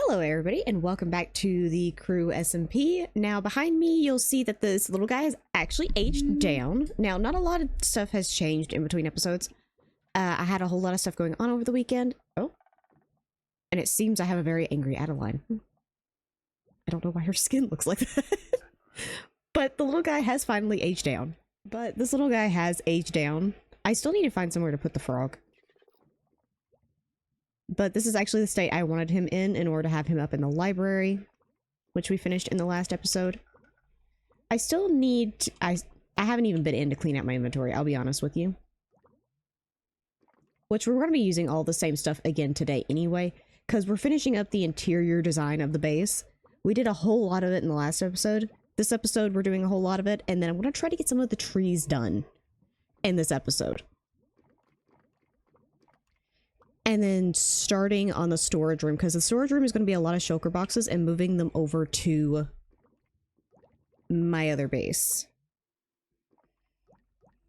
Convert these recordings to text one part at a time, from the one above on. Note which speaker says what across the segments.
Speaker 1: Hello everybody and welcome back to the Crew SMP. Now behind me you'll see that this little guy has actually aged down. Now not a lot of stuff has changed in between episodes. I had a whole lot of stuff going on over the weekend. Oh. And it seems I have a very angry Adeline. I don't know why her skin looks like that. But the little guy has finally aged down. But this little guy has aged down. I still need to find somewhere to put the frog. But this is actually the state I wanted him in order to have him up in the library, which we finished in the last episode. I still need to, I haven't even been in to clean out my inventory, I'll be honest with you. Which we're going to be using all the same stuff again today anyway, because we're finishing up the interior design of the base. We did a whole lot of it in the last episode. This episode we're doing a whole lot of it, and then I'm going to try to get some of the trees done in this episode. And then starting on the storage room, because the storage room is going to be a lot of shulker boxes and moving them over to my other base.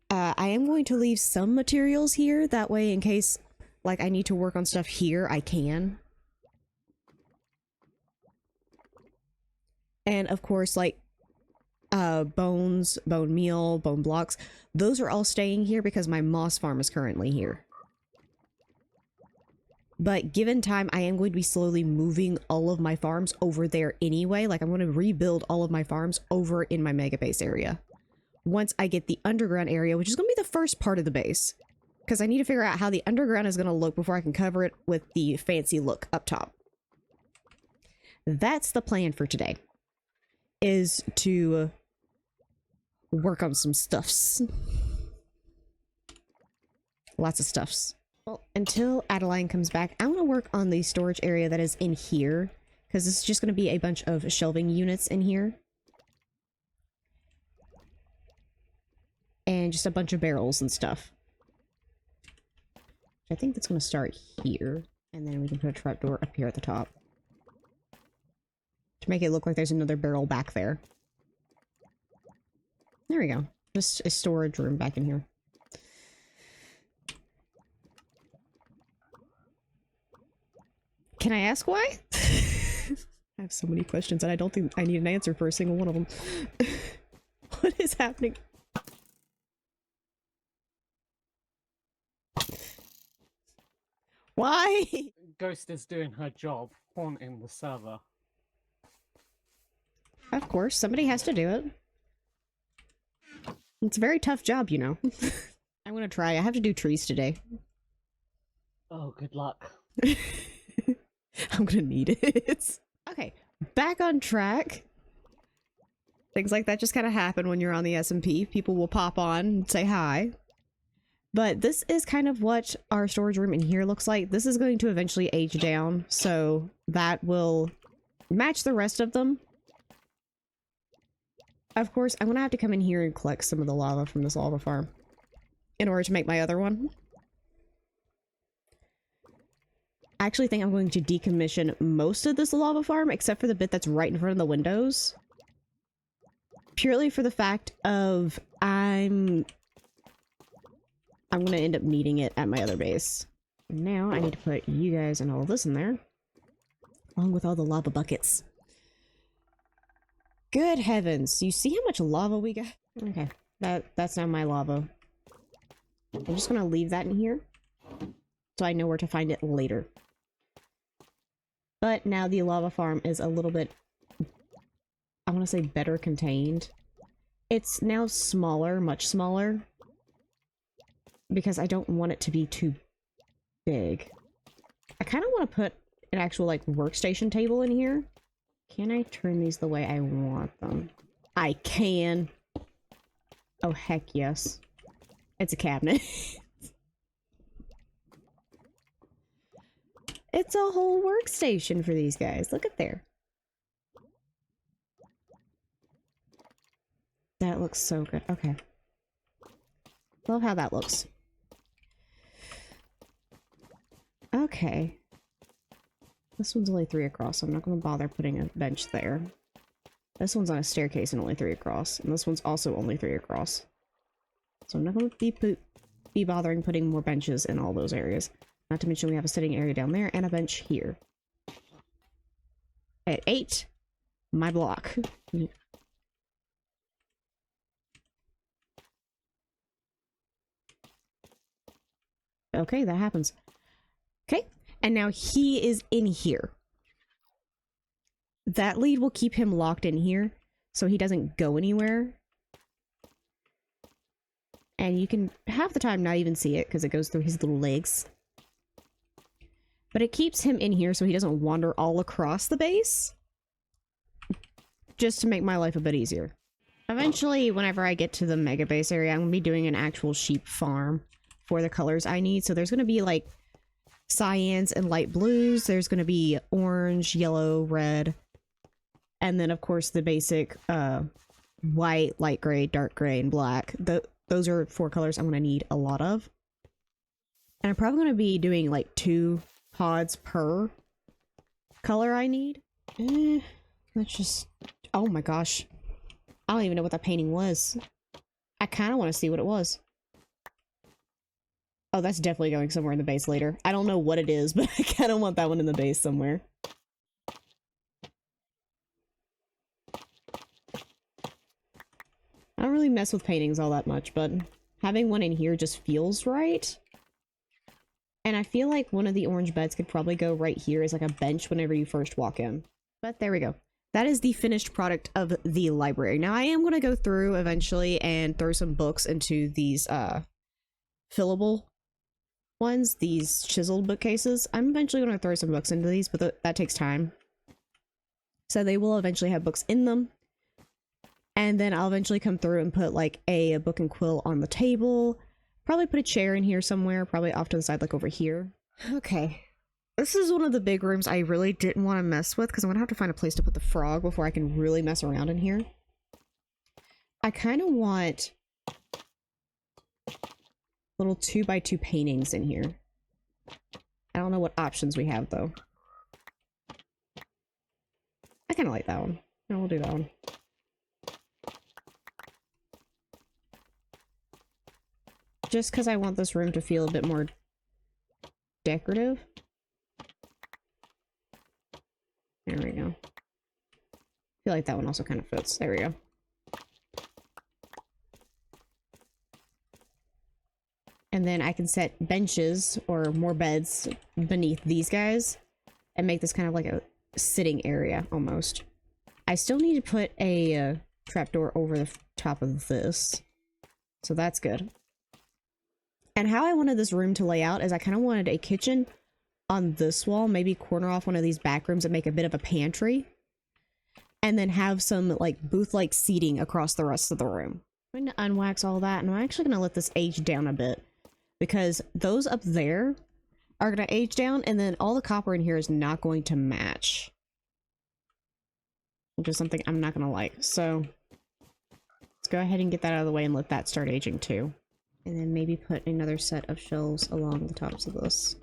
Speaker 1: I am going to leave some materials here, that way in case like I need to work on stuff here, I can. And of course, like bones, bone meal, bone blocks, those are all staying here because my moss farm is currently here. But given time, I am going to be slowly moving all of my farms over there anyway. Like, I'm going to rebuild all of my farms over in my mega base area. Once I get the underground area, which is going to be the first part of the base. Because I need to figure out how the underground is going to look before I can cover it with the fancy look up top. That's the plan for today. Is to work on some stuffs. Lots of stuffs. Well, until Adeline comes back, I want to work on the storage area that is in here, because this is just going to be a bunch of shelving units in here. And just a bunch of barrels and stuff. I think that's going to start here, and then we can put a trapdoor up here at the top. To make it look like there's another barrel back there. There we go. Just a storage room back in here. Can I ask why? I have so many questions and I don't think I need an answer for a single one of them. What is happening? Why?
Speaker 2: Ghost is doing her job, haunting the server.
Speaker 1: Of course, somebody has to do it. It's a very tough job, you know. I'm gonna try. I have to do trees today.
Speaker 2: Oh, good luck.
Speaker 1: I'm gonna need it. Okay, back on track. Things like that just kind of happen when you're on the SMP. People will pop on and say hi. But this is kind of what our storage room in here looks like. This is going to eventually age down, so that will match the rest of them. Of course, I'm gonna have to come in here and collect some of the lava from this lava farm in order to make my other one. I actually think I'm going to decommission most of this lava farm, except for the bit that's right in front of the windows. Purely for the fact of I'm going to end up needing it at my other base. Now I need to put you guys and all of this in there, along with all the lava buckets. Good heavens, you see how much lava we got? Okay, that's now my lava. I'm just going to leave that in here, so I know where to find it later. But now the lava farm is a little bit, I want to say better contained. It's now smaller, much smaller, because I don't want it to be too big. I kind of want to put an actual like workstation table in here. Can I turn these the way I want them? I can. Oh heck yes. It's a cabinet. It's a whole workstation for these guys. Look at there. That looks so good. Okay. Love how that looks. Okay. This one's only 3 across, so I'm not going to bother putting a bench there. This one's on a staircase and only 3 across. And this one's also only 3 across. So I'm not going to be bothering putting more benches in all those areas. Not to mention we have a sitting area down there and a bench here. At 8, my block. Okay, that happens. Okay, and now he is in here. That lead will keep him locked in here, so he doesn't go anywhere. And you can half the time not even see it because it goes through his little legs. But it keeps him in here so he doesn't wander all across the base. Just to make my life a bit easier. Eventually, whenever I get to the mega base area, I'm going to be doing an actual sheep farm for the colors I need. So there's going to be like cyans and light blues. There's going to be orange, yellow, red. And then, of course, the basic white, light gray, dark gray, and black. Those are 4 colors I'm going to need a lot of. And I'm probably going to be doing like 2 pods per color I need. Let's just... Oh my gosh. I don't even know what that painting was. I kind of want to see what it was. Oh, that's definitely going somewhere in the base later. I don't know what it is, but I kind of want that one in the base somewhere. I don't really mess with paintings all that much, but having one in here just feels right. And I feel like one of the orange beds could probably go right here as like a bench whenever you first walk in. But there we go. That is the finished product of the library. Now I am going to go through eventually and throw some books into these fillable ones, these chiseled bookcases. I'm eventually going to throw some books into these, but that takes time. So they will eventually have books in them. And then I'll eventually come through and put like a book and quill on the table. Probably put a chair in here somewhere, probably off to the side like over here. Okay. This is one of the big rooms I really didn't want to mess with because I'm going to have to find a place to put the frog before I can really mess around in here. I kind of want little 2x2 paintings in here. I don't know what options we have though. I kind of like that one. No, we'll do that one. Just because I want this room to feel a bit more decorative. There we go. I feel like that one also kind of fits. There we go. And then I can set benches or more beds beneath these guys and make this kind of like a sitting area almost. I still need to put a trapdoor over the top of this. So that's good. And how I wanted this room to lay out is I kind of wanted a kitchen on this wall, maybe corner off one of these back rooms and make a bit of a pantry. And then have some like booth-like seating across the rest of the room. I'm going to unwax all that, and I'm actually going to let this age down a bit. Because those up there are going to age down, and then all the copper in here is not going to match. Which is something I'm not going to like. So let's go ahead and get that out of the way and let that start aging too. And then maybe put another set of shelves along the tops of this.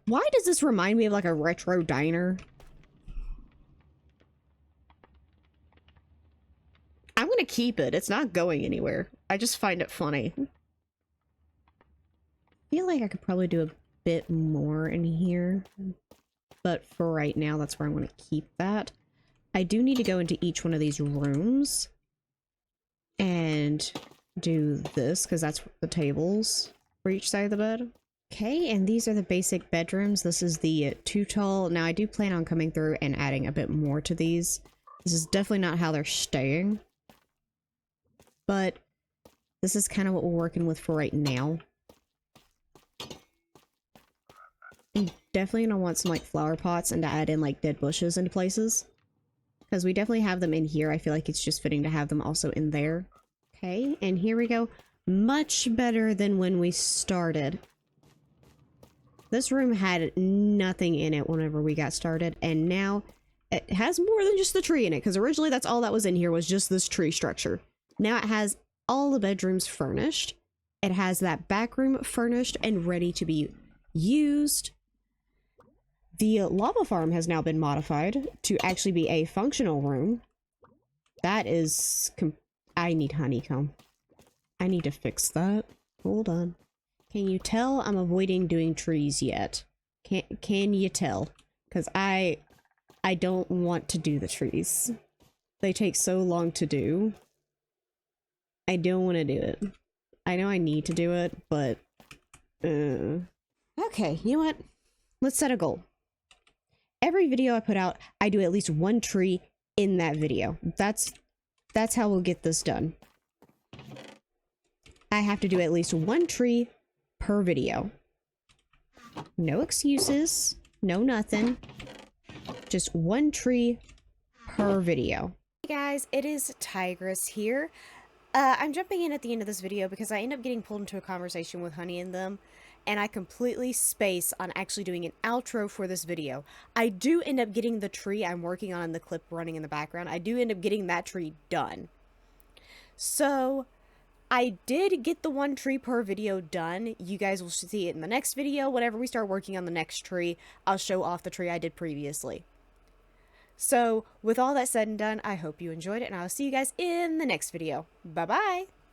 Speaker 1: Why does this remind me of like a retro diner? I'm gonna keep it. It's not going anywhere. I just find it funny. I feel like I could probably do a bit more in here. But for right now, that's where I'm gonna keep that. I do need to go into each one of these rooms and do this because that's the tables for each side of the bed. Okay, and these are the basic bedrooms. This is the 2 tall. Now I do plan on coming through and adding a bit more to these. This is definitely not how they're staying, but this is kind of what we're working with for right now. I'm definitely gonna want some like flower pots and to add in like dead bushes into places. Because we definitely have them in here. I feel like it's just fitting to have them also in there. Okay, and here we go. Much better than when we started. This room had nothing in it whenever we got started, and now it has more than just the tree in it, because originally that's all that was in here was just this tree structure. Now it has all the bedrooms furnished. It has that back room furnished and ready to be used. The lava farm has now been modified to actually be a functional room. That is... I need honeycomb. I need to fix that. Hold on. Can you tell I'm avoiding doing trees yet? Can you tell? Because I don't want to do the trees. They take so long to do. I don't want to do it. I know I need to do it, but... Okay, you know what? Let's set a goal. Every video I put out, I do at least one tree in that video. That's how we'll get this done. I have to do at least one tree per video. No excuses. No nothing. Just one tree per video. Hey guys, it is Tigress here. I'm jumping in at the end of this video because I end up getting pulled into a conversation with Honey and them, and I completely space on actually doing an outro for this video. I do end up getting the tree I'm working on in the clip running in the background. I do end up getting that tree done. So, I did get the one tree per video done. You guys will see it in the next video. Whenever we start working on the next tree, I'll show off the tree I did previously. So, with all that said and done, I hope you enjoyed it, and I'll see you guys in the next video. Bye-bye!